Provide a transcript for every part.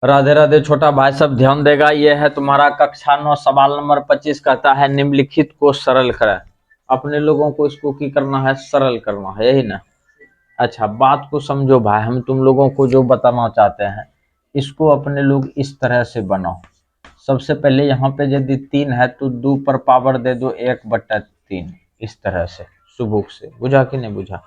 राधे राधे छोटा भाई, सब ध्यान देगा। यह है तुम्हारा कक्षा 9 सवाल नंबर 25। कहता है निम्नलिखित को सरल करें। अपने लोगों को इसको की करना है, सरल करना है, यही ना। अच्छा, बात को समझो भाई, हम तुम लोगों को जो बताना चाहते हैं इसको अपने लोग इस तरह से बनाओ। सबसे पहले यहाँ पे यदि 3 है तो 2 पर पावर दे दो 1/3, इस तरह से सुबह से। बुझा कि नहीं बुझा?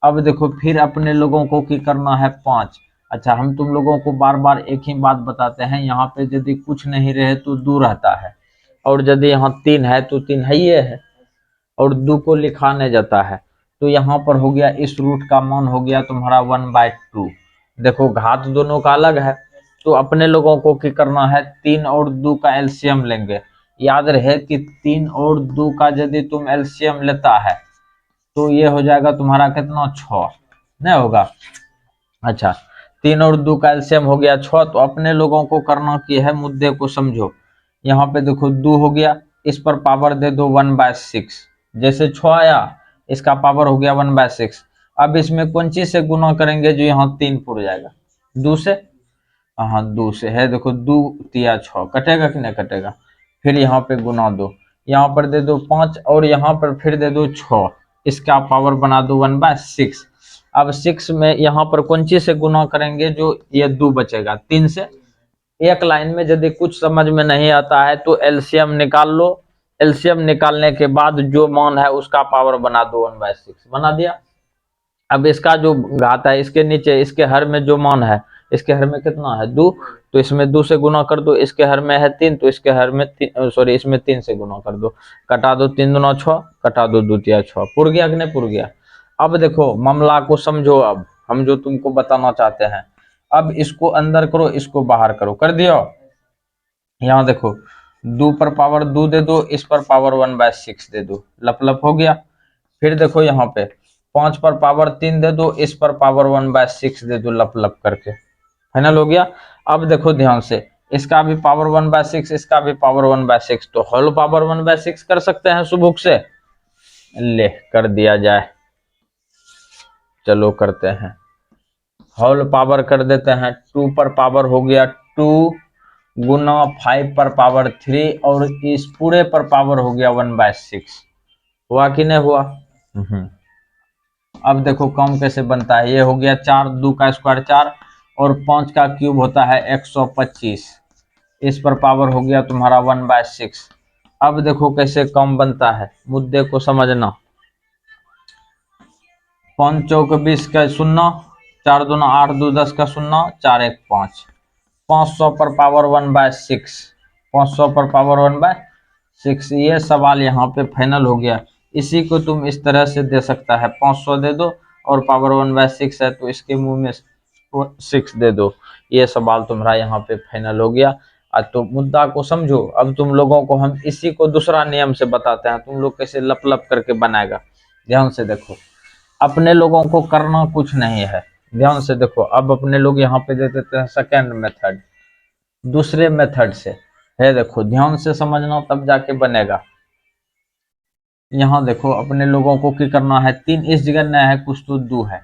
अब देखो, फिर अपने लोगों को की करना है 5। अच्छा, हम तुम लोगों को बार बार एक ही बात बताते हैं, यहाँ पे यदि कुछ नहीं रहे तो 2 रहता है, और यदि यहाँ 3 है तो 3 है, ये है, और 2 को लिखा नहीं जाता है। तो यहाँ पर हो गया, इस रूट का मान हो गया तुम्हारा 1/2। देखो, घात दोनों का अलग है, तो अपने लोगों को की करना है 3 और 2 का एलसीएम लेंगे। याद रहे कि 3 और 2 का यदि तुम एलसीएम लेता है तो ये हो जाएगा तुम्हारा कितना, 6 नहीं होगा। अच्छा, 3 और 2 का एलसीएम हो गया 6। तो अपने लोगों को करना की है, मुद्दे को समझो। यहाँ पे देखो 2 हो गया, इस पर पावर दे दो 1/6। जैसे 6 आया, इसका पावर हो गया 1/6। अब इसमें कौन चीज से गुना करेंगे जो यहाँ 3 पुर जाएगा? 2 से। हाँ, 2 से है। देखो 2 तिया 6, कटेगा कि नहीं कटेगा? फिर यहाँ पे गुना दो, यहाँ पर दे दो 5, और यहाँ पर फिर दे दो 6। इसका पावर बना दो 1/6। अब 6 में यहाँ पर कौन चीज से गुना करेंगे जो ये 2 बचेगा? 3 से। एक लाइन में यदि कुछ समझ में नहीं आता है तो एलसीएम निकाल लो। एलसीएम निकालने के बाद जो मान है उसका पावर बना दो 1/6। बना दिया। अब इसका जो घात है, इसके नीचे इसके हर में जो मान है, इसके हर में कितना है? 2। तो इसमें 2 से गुना कर दो। इसके हर में है 3, तो इसके हर में सॉरी, इसमें 3 से गुना कर दो। कटा दो, 3 दूना 6, कटा दो 2 तिया 6। पुर गया कि नहीं पुर गया? अब देखो, मामला को समझो। अब हम जो तुमको बताना चाहते हैं, अब इसको अंदर करो, इसको बाहर करो। कर दियो? यहाँ देखो, 2 पर पावर 2 दे दो, इस पर पावर 1/6 दे दो, लप लप हो गया। फिर देखो यहाँ पे 5 पर पावर 3 दे दो, इस पर पावर 1/6 दे दो, लप लप करके। फाइनल हो गया। अब देखो ध्यान से, इसका भी पावर 1/6, इसका भी पावर 1/6, तो होल पावर 1/6 कर सकते हैं सुबह से। ले कर दिया जाए, चलो करते हैं। होल पावर कर देते हैं। 2 पर पावर हो गया 2 गुना 5 पर पावर 3, और इस पूरे पर पावर हो गया 1/6। हुआ कि नहीं हुआ? अब देखो कम कैसे बनता है। ये हो गया 4, 2 का स्क्वायर 4, और 5 का क्यूब होता है 125। इस पर पावर हो गया तुम्हारा 1/6। अब देखो कैसे कम बनता है, मुद्दे को समझना। 5 चौक 20 का 0, 4 दूना 8, 2 10 का 0, 4 1 5। 500 पर पावर 1/6, 500 पर पावर 1/6। ये सवाल यहाँ पे फाइनल हो गया। इसी को तुम इस तरह से दे सकता है, 500 दे दो और पावर 1/6 है तो इसके मुंह में 6 दे दो। ये सवाल तुम्हारा यहाँ पे फाइनल हो गया। तो मुद्दा को समझो। अब तुम लोगों को हम इसी को दूसरा नियम से बताते हैं, तुम लोग कैसे लप लप करके बनाएगा। ध्यान से देखो, अपने लोगों को करना कुछ नहीं है। ध्यान से देखो, अब अपने लोग यहाँ पे दे देते हैं सेकेंड मेथड, दूसरे मेथड से है। देखो ध्यान से समझना, तब जाके बनेगा। यहाँ देखो, अपने लोगों को क्या करना है, 3 इस जगह न है कुछ तो 2 है।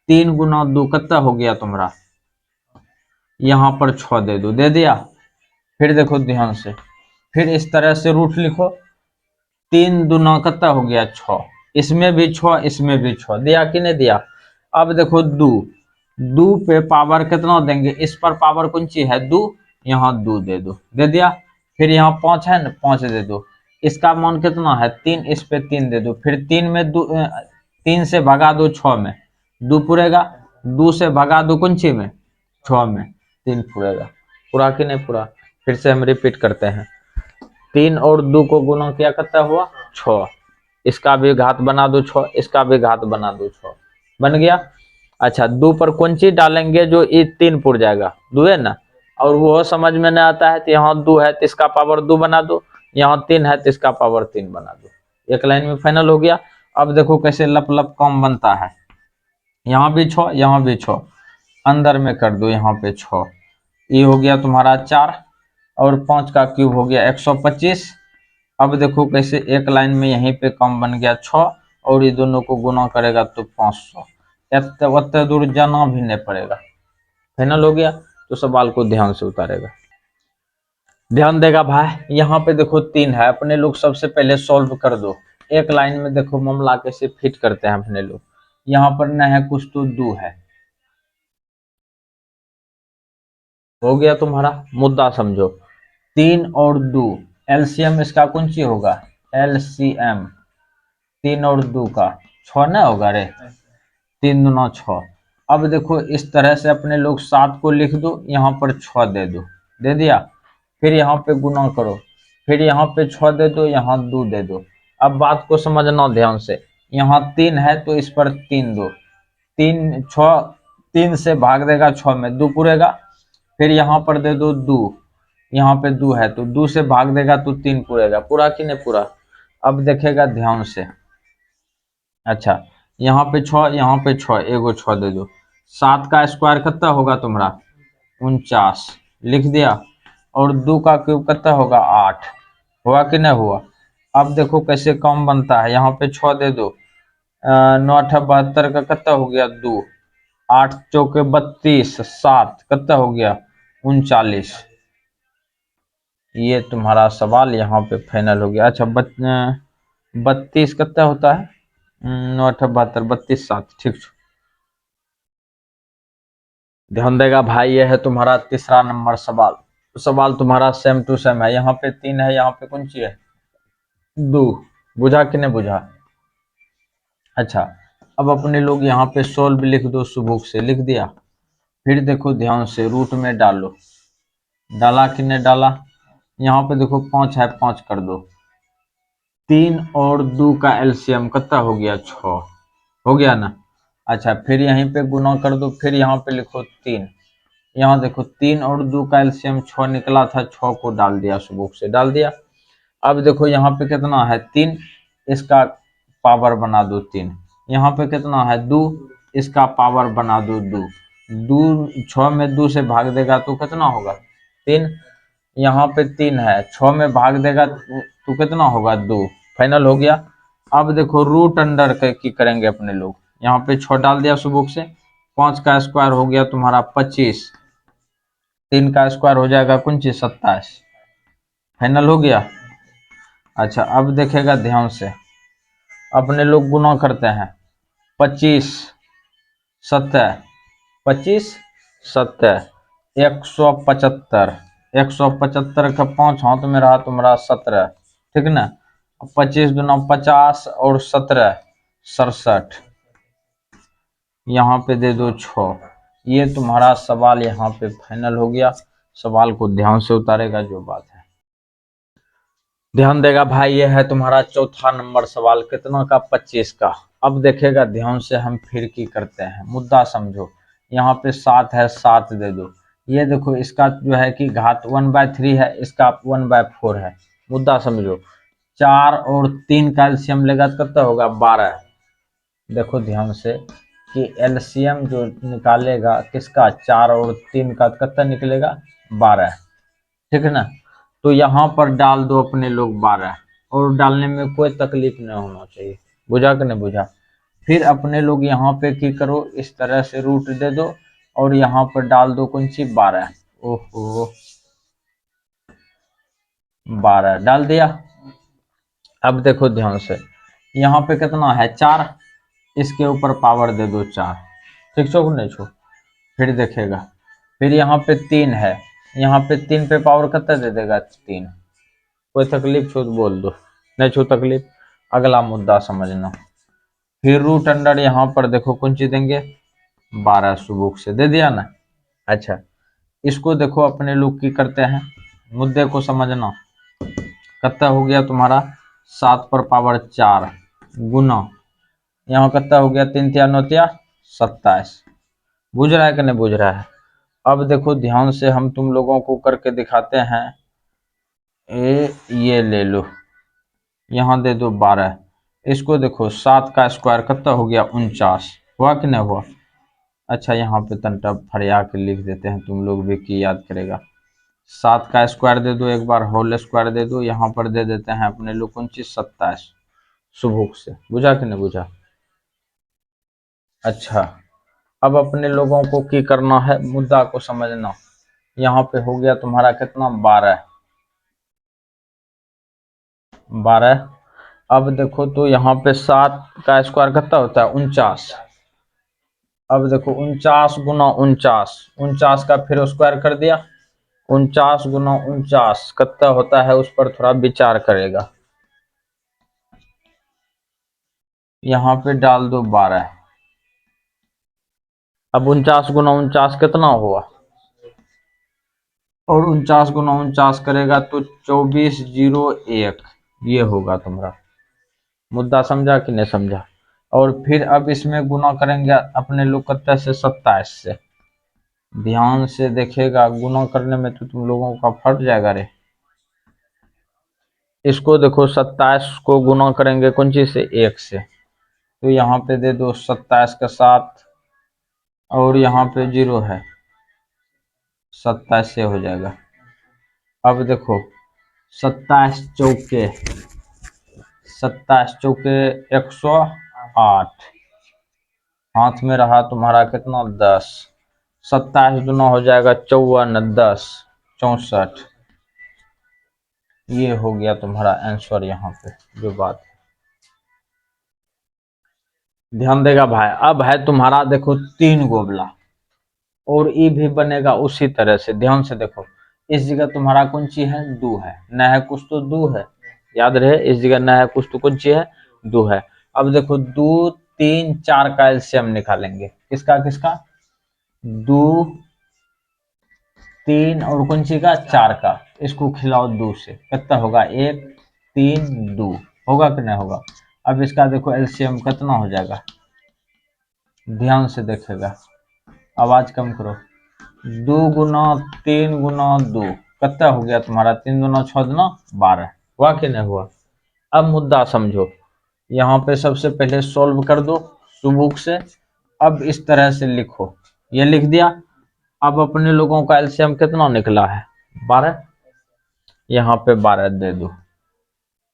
3 गुना 2 कितना हो गया तुम्हारा? यहाँ पर 6 दे दो, दे दिया। फिर देखो ध्यान से, फिर इस तरह से रूट लिखो। 3 दूना कितना हो गया? 6। इसमें भी 6, इसमें भी 6, दिया कि नहीं दिया? अब देखो 2, 2 पे पावर कितना देंगे? इस पर पावर कौन सी है? 2। यहाँ 2 दे दो, दे दिया। फिर यहाँ 5 है ना, 5 दे दो। इसका मान कितना है? 3, इस पे 3 दे दो। फिर 3 में 2, 3 से भगा दो 6 में, 2 पूरेगा। 2 से भगा दो कौन सी में? 6 में, 3 पूरेगा। पूरा कि नहीं पूरा? फिर से हम रिपीट करते हैं। 3 और 2 को गुना किया करता हुआ 6। इसका भी घात बना दो 6, इसका भी घात बना दो 6। बन गया। अच्छा, 2 पर कौन चीज डालेंगे जो ये 3 पुर जाएगा? 2 है ना। और वो समझ में नहीं आता है तो यहाँ 2 है तो इसका पावर 2 बना दो, यहाँ 3 है तो इसका पावर 3 बना दो। एक लाइन में फाइनल हो गया। अब देखो कैसे लप लप कम बनता है। यहाँ भी 6, यहाँ भी 6, अंदर में कर दो यहाँ पे 6। ये हो गया तुम्हारा 4, और 5 का क्यूब हो गया 125। अब देखो कैसे एक लाइन में यहीं पे कम बन गया 6, और ये दोनों को गुना करेगा तो 500। उतने दूर जाना भी नहीं पड़ेगा। फाइनल हो गया। तो सवाल को ध्यान से उतारेगा, ध्यान देगा भाई। यहाँ पे देखो 3 है, अपने लोग सबसे पहले सॉल्व कर दो। एक लाइन में देखो मामला कैसे फिट करते हैं अपने लोग। यहाँ पर न है कुछ तो 2 है, हो गया तुम्हारा, मुद्दा समझो। 3 और 2 एलसीएम इसका कौन सी होगा, एलसीएम 3 और 2 का 6 ना होगा रे, 3 दूना 6। अब देखो इस तरह से अपने लोग 7 को लिख दो, यहाँ पर 6 दे दो, दे दिया। फिर यहाँ पे गुना करो, फिर यहाँ पे 6 दे दो, यहाँ 2 दे दो। अब बात को समझना ध्यान से, यहाँ 3 है तो इस पर 3 दो, 3 6, 3 से भाग देगा 6 में 2 पूरेगा। फिर यहाँ पर दे दो 2, यहाँ पे 2 है तो 2 से भाग देगा तो 3 पूरेगा, पूरा कि नहीं पूरा। अब देखेगा ध्यान से, अच्छा यहाँ पे 6, यहाँ पे 6, एगो 6 दे दो। 7 का स्क्वायर कितना होगा तुम्हारा 49, लिख दिया। और 2 का क्यूब कितना होगा 8, हुआ कि नहीं हुआ। अब देखो कैसे कम बनता है, यहाँ पे 6 दे दो, 9 8 72 का कितना हो गया 2, 8 चौके 32, 7 कितना हो गया 39। ये तुम्हारा सवाल यहाँ पे फाइनल हो गया। अच्छा 32 कितना होता है, 9 8 72, 32 7, ठीक। ध्यान देगा भाई, ये है तुम्हारा तीसरा नंबर सवाल। सवाल तुम्हारा सेम टू सेम है, यहाँ पे 3 है, यहाँ पे कौन सी है 2, बुझा कि नहीं बुझा। अच्छा अब अपने लोग यहाँ पे सोल्व लिख दो, सुबुक से लिख दिया। फिर देखो ध्यान से रूट में डालो, डाला कि नहीं डाला। यहाँ पे देखो 5 है, 5 कर दो। 3 और 2 का एलसीएम कितना हो गया 6, हो गया ना। अच्छा फिर यहीं पे गुना कर दो, फिर यहाँ पे लिखो 3। यहाँ देखो 3 और 2 का एलसीएम 6 निकला था, 6 को डाल दिया, सुबुक से डाल दिया। अब देखो यहाँ पे कितना है 3, इसका पावर बना दो 3। यहाँ पे कितना है 2, इसका पावर बना दो 2। 2 6 में 2 से भाग देगा तो कितना होगा 3। यहाँ पे 3 है, 6 में भाग देगा तो कितना होगा 2, फाइनल हो गया। अब देखो रूट अंडर की करेंगे अपने लोग, यहाँ पे 6 डाल दिया सुबुक से। 5 का स्क्वायर हो गया तुम्हारा 25, 3 का स्क्वायर हो जाएगा कुछ 27, फाइनल हो गया। अच्छा अब देखेगा ध्यान से, अपने लोग गुना करते हैं 25 7, 25 7 175, 175 का 5 हाथ में रहा तुम्हारा 17, ठीक ना। 25 दूना 50 और 17 67, यहाँ पे दे दो 6। ये तुम्हारा सवाल यहाँ पे फाइनल हो गया। सवाल को ध्यान से उतारेगा जो बात है, ध्यान देगा भाई। ये है तुम्हारा चौथा नंबर सवाल, कितना का 25 का। अब देखेगा ध्यान से, हम फिर की करते हैं, मुद्दा समझो। यहाँ पे 7 है, 7 दे दो। ये देखो इसका जो है कि घात 1/3 है, इसका 1/4 है, मुद्दा समझो। 4 और 3 का एलसीएम लेगा तो कितना होगा 12। देखो ध्यान से कि एलसीएम जो निकालेगा किसका 4 और 3 का कितना निकलेगा 12, ठीक है ना। तो यहाँ पर डाल दो अपने लोग 12, और डालने में कोई तकलीफ नहीं होना चाहिए, बुझा कि नहीं बुझा। फिर अपने लोग यहाँ पे की करो, इस तरह से रूट दे दो और यहाँ पर डाल दो कौन सी 12। ओहो 12 डाल दिया। अब देखो ध्यान से, यहाँ पे कितना है 4, इसके ऊपर पावर दे दो 4, ठीक छो नहीं छो। फिर देखेगा, फिर यहाँ पे 3 है, यहाँ पे 3 पे पावर कितना दे देगा 3। कोई तकलीफ छो तो बोल दो, नहीं छो तकलीफ। अगला मुद्दा समझना, फिर रूट अंडर यहाँ पर देखो कौन सी देंगे 12, सुबुक से दे दिया ना। अच्छा इसको देखो अपने लोग की करते हैं, मुद्दे को समझना। कितना हो गया तुम्हारा 7 पर पावर 4 गुना, यहाँ कितना हो गया 3 3 9 27, बुझ रहा है कि नहीं बुझ रहा है। अब देखो ध्यान से, हम तुम लोगों को करके दिखाते हैं। ये ले लो, यहाँ दे दो 12, इसको देखो 7 का स्क्वायर कितना हो गया 49, हुआ कि नहीं हुआ। अच्छा यहाँ पे तंटा फरिया के लिख देते हैं, तुम लोग भी की याद करेगा। 7 का स्क्वायर दे दो, एक बार होल स्क्वायर दे दो, यहाँ पर दे देते हैं अपने लोग कौन चीज 27, सुबुक से, बुझा कि नहीं बुझा। अच्छा अब अपने लोगों को की करना है, मुद्दा को समझना। यहाँ पे हो गया तुम्हारा कितना 12 12। अब देखो तो यहाँ पे 7 का स्क्वायर कितना होता है 49। अब देखो 49 गुना 49, 49 का फिर स्क्वायर कर दिया। 49 गुना 49 कितना होता है उस पर थोड़ा विचार करेगा। यहाँ पे डाल दो 12। अब 49 गुना 49 कितना हुआ, और 49 गुना 49 करेगा तो 2401, ये होगा तुम्हारा। मुद्दा समझा कि नहीं समझा। और फिर अब इसमें गुना करेंगे अपने लोग कितने से 27 से। ध्यान से देखेगा, गुना करने में तो तुम लोगों का फट जाएगा रे। इसको देखो 27 को गुना करेंगे कौन चीज से 1 से, तो यहाँ पे दे दो 27 का 7, और यहाँ पे 0 है, 27 से हो जाएगा। अब देखो 27 चौके 108, हाथ में रहा तुम्हारा कितना 10, 27 दूना हो जाएगा 54, 10 64। ये हो गया तुम्हारा आंसर यहाँ पे जो बात है। ध्यान देगा भाई। अब है तुम्हारा देखो 3 गोबला, और ये भी बनेगा उसी तरह से। ध्यान से देखो, इस जगह तुम्हारा कौन सी है 2 है, न है कुछ तो 2 है, याद रहे इस जगह न है कुछ तो कौन सी है 2 है। अब देखो 2 3 4 का एलसीएम निकालेंगे, किसका किसका 2 3 और कौन सी का 4 का। इसको खिलाओ 2 से, कितना होगा 1 3 2, होगा कि नहीं होगा। अब इसका देखो एलसीएम कितना हो जाएगा, ध्यान से देखेगा, आवाज कम करो। 2 गुना 3 गुना 2 कितना हो गया तुम्हारा 3 दूना 6 दूना 12, हुआ कि नहीं हुआ। अब मुद्दा समझो, यहाँ पे सबसे पहले सॉल्व कर दो सुबुक से। अब इस तरह से लिखो, ये लिख दिया। अब अपने लोगों का एलसीएम कितना निकला है 12, यहाँ पे 12 दे दो,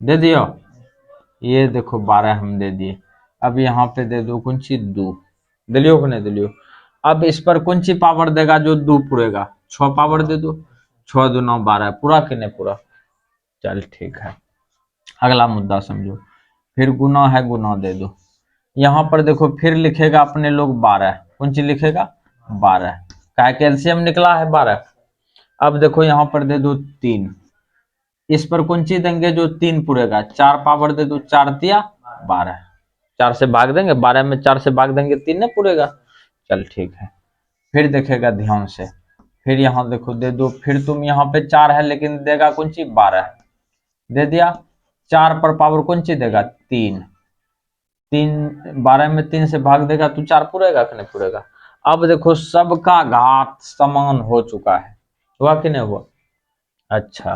दे दियो, ये देखो 12 हम दे दिए। अब यहाँ पे दे दो कौन सी 2, दिलियो कि नहीं दिलियो। अब इस पर कौन सी पावर देगा जो 2 पूरेगा, 6 पावर दे दो, 6 दूना 12, पूरा कि नहीं पूरा। चल ठीक है, अगला मुद्दा समझो। फिर गुना है, गुना दे दो। यहाँ पर देखो फिर लिखेगा अपने लोग 12, कौन सी लिखेगा 12, का कैल्शियम निकला है 12। अब देखो यहाँ पर दे दो 3, इस पर कौन सी देंगे जो 3 पूरेगा, 4 पावर दे दो, 4 दिया 12, 4 से भाग देंगे, 12 में 4 से भाग देंगे 3 नहीं पूरेगा। चल ठीक है, फिर देखेगा ध्यान से। फिर यहाँ देखो दे दो, फिर तुम यहाँ पे 4 है लेकिन देगा कौन सी 12, दे दिया। 4 पर पावर कौन सी देगा 3, 3 12 में 3 से भाग देगा तो 4 पूरेगा कि नहीं पूरेगा। अब देखो सबका घात समान हो चुका है, हुआ कि नहीं हुआ। अच्छा,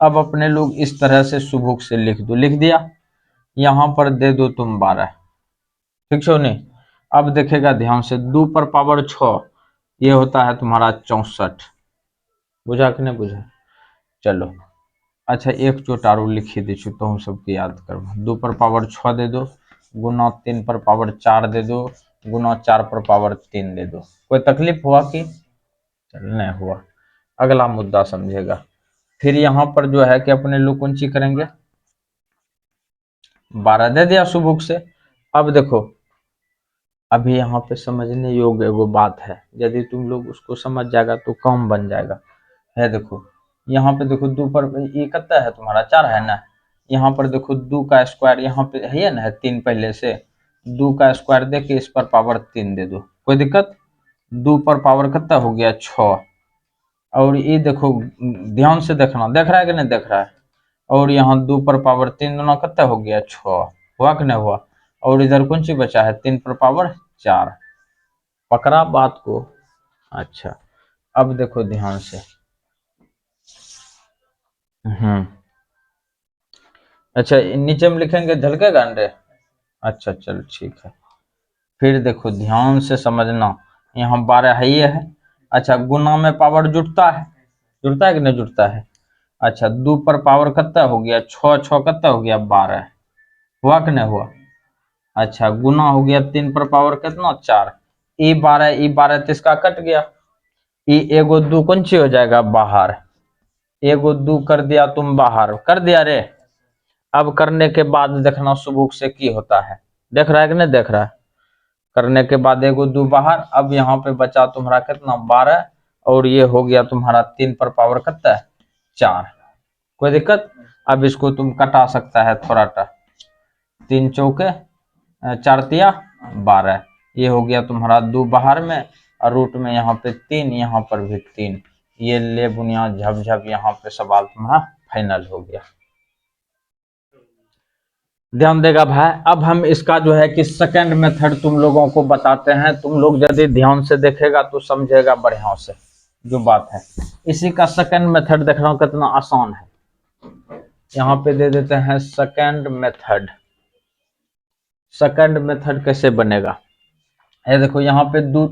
अब अपने लोग इस तरह से सुबुक से लिख दो, लिख दिया। यहाँ पर दे दो तुम 12, ठीक छो नहीं। अब देखेगा ध्यान से 2 पर पावर 6, ये होता है तुम्हारा 64, बुझा कि नहीं बुझा। चलो अच्छा, एक चोट आरो लिखी दी छू तो हम सबके याद करबो। 2 पर पावर 6 दे दो, गुना 3 पर पावर 4 दे दो, गुना 4 पर पावर 3 दे दो। कोई तकलीफ हुआ कि चल नहीं हुआ। अगला मुद्दा समझेगा। फिर यहाँ पर जो है कि अपने लोग कौन सी करेंगे 12 दे दिया सुबुक से। अब देखो अभी यहाँ पे समझने योग्य एगो बात है, यदि तुम लोग उसको समझ जाएगा तो काम बन जाएगा। है देखो, यहाँ पे देखो 2 पर ये कितना है तुम्हारा 4 है ना। यहाँ पर देखो 2 का स्क्वायर यहाँ पे है ना, है 3 पहले से, 2 का स्क्वायर दे के इस पर पावर 3 दे दो, कोई दिक्कत। 2 पर पावर कितना हो गया 6, और ये देखो ध्यान से देखना, देख रहा है कि नहीं देख रहा है। और यहाँ 2 पर पावर 3 दोनों कितना हो गया 6, हुआ कि नहीं हुआ। और इधर कौन सी बचा है 3 पर पावर 4, पकड़ा बात को। अच्छा, अब देखो ध्यान से। अच्छा, नीचे में लिखेंगे झलकेगा अंडे। अच्छा चल ठीक है, फिर देखो ध्यान से समझना। यहाँ 12 है ये है। अच्छा, गुना में पावर जुड़ता है कि नहीं जुड़ता है। अच्छा, 2 पर पावर कितना हो गया 6, 6 कितना हो गया 12, हुआ कि नहीं हुआ। अच्छा, गुना हो गया 3 पर पावर कितना 4, ई 12 तो इसका कट गया, ई एगो दू कौन ची हो जाएगा बाहर, एगो दू कर दिया तुम बाहर, कर दिया रे। अब करने के बाद देखना सुबुक से की होता है, देख रहा है कि नहीं देख रहा है। करने के बाद एगो दू बाहर, अब यहाँ पे बचा तुम्हारा कितना 12, और ये हो गया तुम्हारा 3 पर पावर कितना है 4, कोई दिक्कत। अब इसको तुम कटा सकता है थोड़ा सा, 3 चौके 4 तिया 12, ये हो गया तुम्हारा 2 बाहर में, और रूट में यहाँ पे 3, यहाँ पर भी 3, ये ले बुनियाद झपझप, यहाँ पे सवाल तुम्हारा फाइनल हो गया। ध्यान देगा भाई। अब हम इसका जो है कि सेकंड मेथड तुम लोगों को बताते हैं, तुम लोग यदि ध्यान से देखेगा तो समझेगा बढ़िया से जो बात है। इसी का सेकंड मेथड देख रहा हूं कितना आसान है, यहाँ पे दे देते हैं सेकंड मेथड। सेकंड मेथड कैसे बनेगा, ये देखो यहाँ पे दू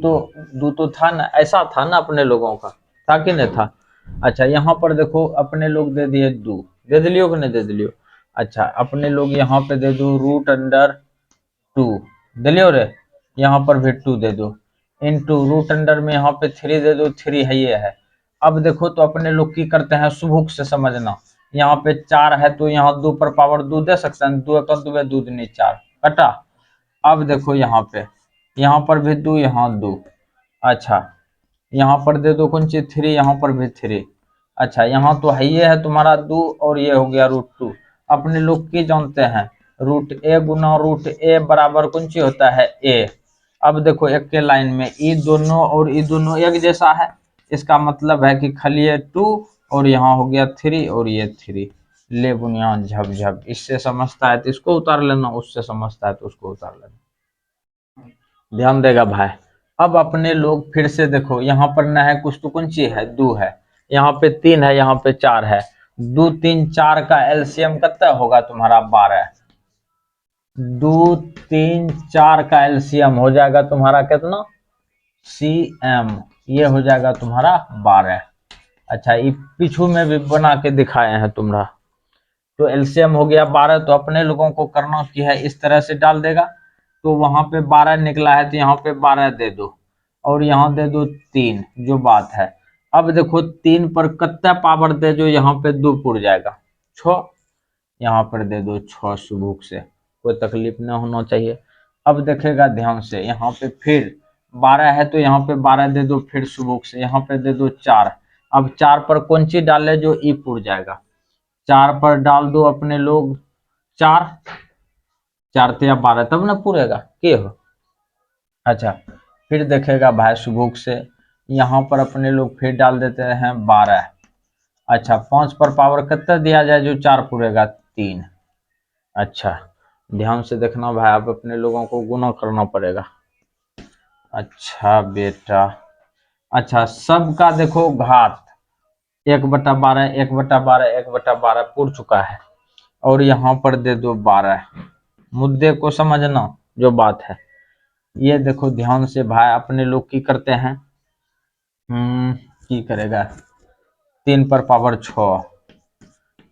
तो था ना, ऐसा था ना अपने लोगों का, था कि नहीं था। अच्छा यहाँ पर देखो अपने लोग दे दिए दू, दे दिलियो कि नहीं दे दिलियो। अच्छा अपने लोग यहाँ पे दे दो रूट अंडर 2, दिलियो रे, यहाँ पर भी 2 दे दो, इनटू रूट अंडर में यहाँ पे 3 दे दो, 3 है ये है। अब देखो तो अपने लोग की करते हैं सुबुक से समझना, यहाँ पे 4 है तो यहाँ 2 पर पावर 2 दे सकते हैं, 2 का 2 2 नहीं 4 कटा। अब देखो यहाँ पर भी 2, यहाँ 2, अच्छा यहाँ पर दे दो कौन चीज 3, यहाँ पर भी 3, अच्छा यहाँ तो है ये है तुम्हारा 2, और ये हो गया रूट 2। अपने लोग की जानते हैं रूट ए गुना रूट ए बराबर कौन ची होता है ए। अब देखो एक के लाइन में ई दोनों और ई दोनों एक जैसा है, इसका मतलब है कि खाली 2 और यहाँ हो गया 3 और ये 3, ले बुनियाद झपझप। इससे समझता है तो इसको उतार लेना, उससे समझता है तो उसको उतार लेना। ध्यान देगा भाई। अब अपने लोग फिर से देखो यहाँ पर न है कुछ तो कौन ची है 2 है, यहाँ पे 3 है, यहाँ पे 4 है, 2 3 4 का एलसीएम कितना होगा तुम्हारा 12, 2 3 4 का एलसीएम हो जाएगा तुम्हारा कितना सीएम, ये हो जाएगा तुम्हारा 12। अच्छा ये पीछू में भी बना के दिखाए हैं तुम्हारा, तो एलसीएम हो गया 12, तो अपने लोगों को करना क्या है इस तरह से डाल देगा, तो वहां पे 12 निकला है तो यहाँ पे 12 दे दो, और यहाँ दे दो 3, जो बात है। अब देखो 3 पर कितना पावर दे जो यहाँ पे 2 पुर जाएगा 6, यहाँ पर दे दो 6 सुबुक से, कोई तकलीफ ना होना चाहिए। अब देखेगा ध्यान से, यहाँ पे फिर 12 है तो यहाँ पे 12 दे दो, फिर सुबुक से यहाँ पे दे दो 4। अब 4 पर कौन सी डाले जो ई पुर जाएगा, 4 पर डाल दो अपने लोग 4, 4 तिया 12 तब ना पूरेगा के हो। अच्छा फिर देखेगा भाई सुबुक से, यहाँ पर अपने लोग फिर डाल देते हैं 12। अच्छा 5 पर पावर कितना दिया जाए जो 4 पूरेगा 3। अच्छा ध्यान से देखना भाई, अब अपने लोगों को गुना करना पड़ेगा। अच्छा बेटा, अच्छा सबका देखो घात 1/12 1/12 1/12 पूर चुका है, और यहाँ पर दे दो 12, मुद्दे को समझना जो बात है। ये देखो ध्यान से भाई अपने लोग की करते हैं, की करेगा 3 पर पावर 6,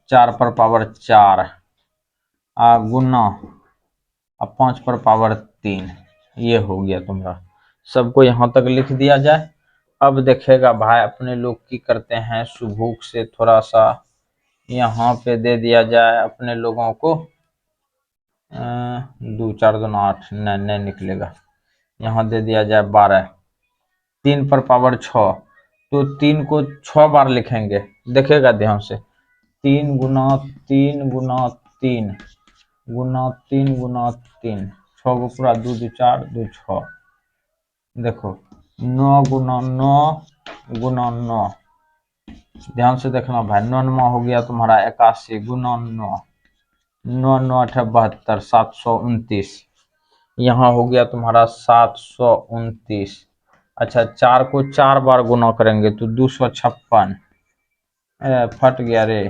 4 पर पावर 4 गुना, अब 5 पर पावर 3, ये हो गया तुम्हारा। सबको यहाँ तक लिख दिया जाए। अब देखेगा भाई अपने लोग की करते हैं सुबुक से थोड़ा सा यहाँ पे दे दिया जाए अपने लोगों को 2 4 2 8, नहीं निकलेगा, यहाँ दे दिया जाए 12, 3 पर पावर 6, तो 3 को 6 बार लिखेंगे, देखेगा ध्यान से 3 गुना 3 गुना 3 गुना 3 गुना 3, 6 को पूरा 2 2 4 2 6, देखो 9 गुना 9 गुना 9, ध्यान से देखना भाई 9 हो गया तुम्हारा 81 गुना 9, 9 9 8 72 729, यहाँ हो गया तुम्हारा 729। अच्छा 4 को 4 बार गुना करेंगे तो 256, फट गया रे,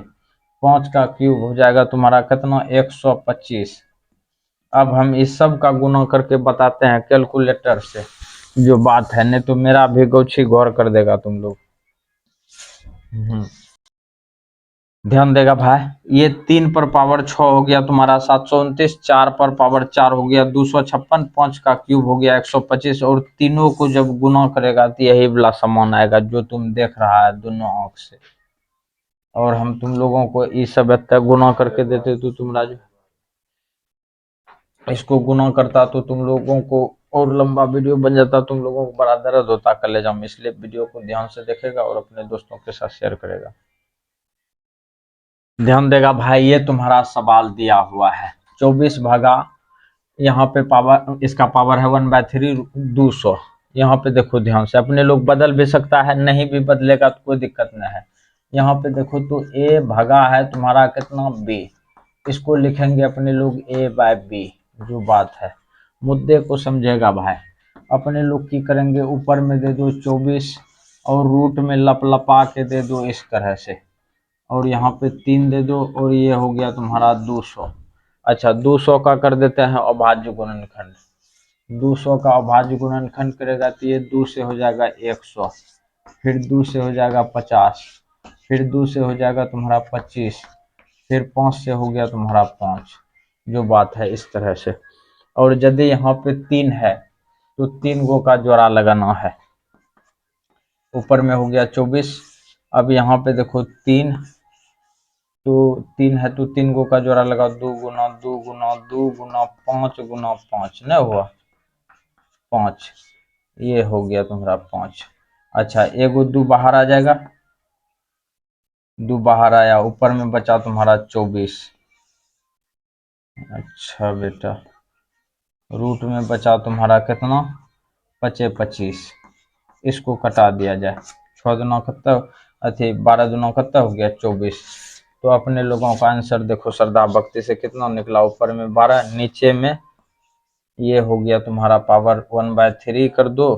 5 का क्यूब हो जाएगा तुम्हारा कितना 125। अब हम इस सब का गुना करके बताते हैं कैलकुलेटर से, जो बात है, नहीं तो मेरा भी गौछी गौर कर देगा तुम लोग। ध्यान देगा भाई, ये 3 पर पावर 6 हो गया तुम्हारा 729, 4 पर पावर 4 हो गया 256, 5 का क्यूब हो गया 125, और तीनों को जब गुना करेगा तो यही वाला समान आएगा जो तुम देख रहा है दोनों आंख से। और हम तुम लोगों को इस सब तक गुना करके देते तो तुम राजू इसको गुना करता तो तुम लोगों को और लंबा वीडियो बन जाता, तुम लोगों को बड़ा दर्द होता कलेजा में। इसलिए वीडियो को ध्यान से देखेगा और अपने दोस्तों के साथ शेयर करेगा। ध्यान देगा भाई, ये तुम्हारा सवाल दिया हुआ है 24 भागा, यहाँ पे पावर, इसका पावर है 1/3 200। यहाँ पे देखो ध्यान से, अपने लोग बदल भी सकता है, नहीं भी बदलेगा तो कोई दिक्कत नहीं है। यहाँ पे देखो तो ए भागा है तुम्हारा कितना बी, इसको लिखेंगे अपने लोग A/B। जो बात है मुद्दे को समझेगा भाई। अपने लोग की करेंगे, ऊपर में दे दो 24 और रूट में लपलपा के दे दो इस तरह से, और यहाँ पे 3 दे दो, और ये हो गया तुम्हारा 200। अच्छा 200 का कर देते हैं अभाज्य गुणनखंड। 200 का अभाज्य गुणनखंड करेगा तो ये 2 से हो जाएगा 100, फिर 2 से हो जाएगा 50, फिर 2 से हो जाएगा तुम्हारा 25, फिर 5 से हो गया तुम्हारा 5। जो बात है इस तरह से। और यदि यहाँ पे 3 है तो 3 गो का जोड़ा लगाना है। ऊपर में हो गया 24, अब यहाँ पे देखो 3, तो 3 है तो 3 गो का जोड़ा लगाओ, 2 गुना 2 गुना 2 गुना 5 गुना 5 न हुआ 5, ये हो गया तुम्हारा 5। अच्छा एगो 2 बाहर आ जाएगा, 2 बाहर आया, ऊपर में बचा तुम्हारा 24। अच्छा बेटा, रूट में बचा तुम्हारा कितना, 25, इसको कटा दिया जाए। 6 दुना कितना, अथी 12 दुना कितना हो गया 24। तो अपने लोगों का आंसर देखो श्रद्धा भक्ति से कितना निकला, ऊपर में 12, नीचे में ये हो गया तुम्हारा पावर 1/3 कर दो,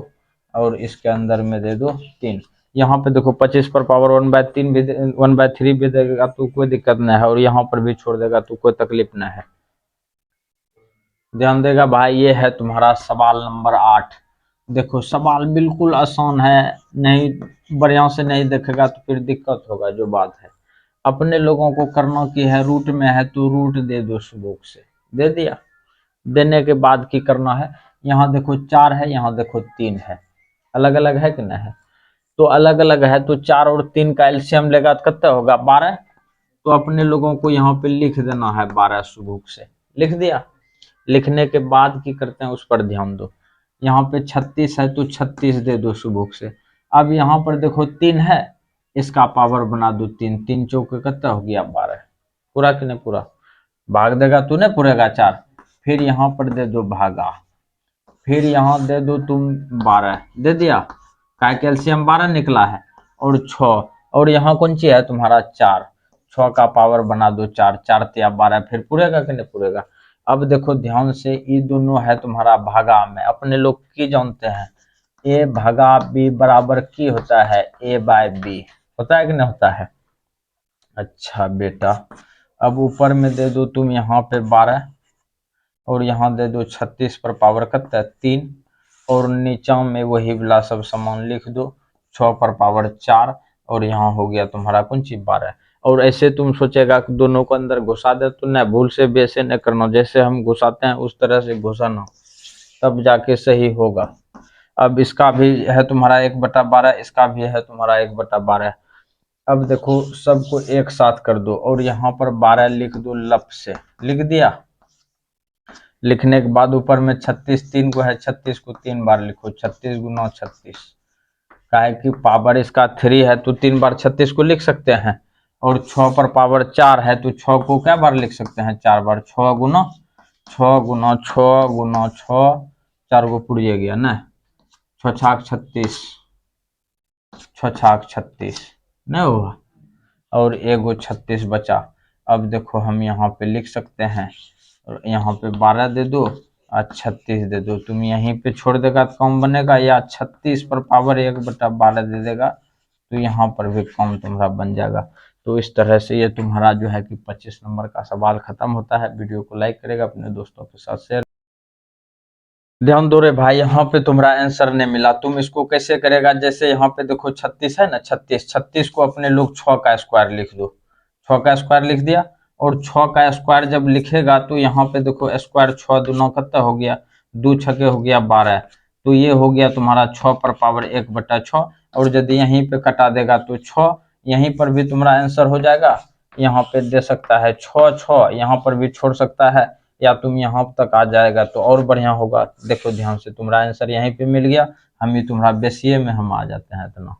और इसके अंदर में दे दो 3। यहाँ पे देखो 25 पर पावर 1/3 भी 1/3 भी देगा तो कोई दिक्कत नहीं है, और यहाँ पर भी छोड़ देगा तो कोई तकलीफ नहीं है। ध्यान देगा भाई, ये है तुम्हारा सवाल नंबर 8। देखो सवाल बिल्कुल आसान है, नहीं बढ़िया से नहीं देखेगा तो फिर दिक्कत होगा। जो बात है अपने लोगों को करना की है, रूट में है तो रूट दे दो सुबह से, दे दिया। देने के बाद की करना है, यहाँ देखो 4 है, यहाँ देखो 3 है, अलग अलग है कि नहीं है, तो अलग अलग है तो 4 और 3 का एलसीएम लेगा तो कितना होगा 12। तो अपने लोगों को यहाँ पे लिख देना है 12 सुबह से, लिख दिया। लिखने के बाद की करते हैं उस पर ध्यान दो। यहाँ पे 36 है तो 36 दे दो सुबह से। अब यहाँ पर देखो 3 है, इसका पावर बना दो 3, 3 चौके कितना हो गया 12। पूरा कि नहीं पूरा, भाग देगा तू नहीं पूरेगा 4, फिर यहाँ पर दे दो भागा, फिर यहाँ दे दो तुम 12, दे दिया। का कैल्शियम 12 निकला है, और 6, और यहाँ कौन सी है तुम्हारा 4, 6 का पावर बना दो 4, 4 तिया 12, फिर पूरेगा कि नहीं पूरेगा। अब देखो ध्यान से, ये दोनों है तुम्हारा भागा में, अपने लोग की जानते हैं ए भागा बी बराबर की होता है A/B, होता है कि नहीं होता है। अच्छा बेटा, अब ऊपर में दे दो तुम यहाँ पे 12, और यहाँ दे दो 36 पर पावर कितना 3, और नीचा में वही वाला सब सामान लिख दो, 6 पर पावर 4, और यहाँ हो गया तुम्हारा कौन सी 12। और ऐसे तुम सोचेगा कि दोनों को अंदर घुसा दे, तो न, भूल से भी ऐसे न करना, जैसे हम घुसाते हैं उस तरह से घुसाना, तब जाके सही होगा। अब इसका भी है तुम्हारा 1/12, इसका भी है तुम्हारा 1/12। अब देखो सबको एक साथ कर दो, और यहाँ पर 12 लिख दो लप से, लिख दिया। लिखने के बाद ऊपर में 36 3 को है, 36 को 3 बार लिखो, 36 गुना 36, का है कि पावर इसका 3 है तो 3 बार 36 को लिख सकते हैं, और 6 पर पावर 4 है तो 6 को क्या बार लिख सकते हैं 4 बार, 6 गुना 6 गुना 6 गुना 6, 4 को पुड़िए गया ना, 6 छाक 36, 6 छाक 36 नहीं हुआ, और एगो 36 बचा। अब देखो हम यहाँ पे लिख सकते हैं, और यहाँ पे 12 दे दो और 36 दे दो, तुम यहीं पे छोड़ देगा तो कम बनेगा, या 36 पर पावर 1/12 दे देगा तो यहाँ पर भी कम तुम्हारा बन जाएगा। तो इस तरह से ये तुम्हारा जो है कि 25 नंबर का सवाल खत्म होता है। वीडियो को लाइक करेगा, अपने दोस्तों के साथ शेयर। ध्यान दो रे भाई, यहाँ पे तुम्हारा आंसर नहीं मिला, तुम इसको कैसे करेगा, जैसे यहाँ पे देखो 36 है ना, 36 को अपने लोग 6 का स्क्वायर लिख दो, 6 का स्क्वायर लिख दिया। और 6 का स्क्वायर जब लिखेगा तो यहाँ पे देखो स्क्वायर 6 दूना कितना हो गया, 2 छके हो गया 12। तो ये हो गया तुम्हारा 6 पर पावर 1/6। और यदि यहीं पे कटा देगा तो 6, यहीं पर भी तुम्हारा आंसर हो जाएगा। यहाँ पे दे सकता है 6 6, यहाँ पर भी छोड़ सकता है, या तुम यहाँ तक आ जाएगा तो और बढ़िया होगा। देखो ध्यान से, तुम्हारा आंसर यहीं पे मिल गया। हम ही तुम्हारा बेसिए में हम आ जाते हैं इतना।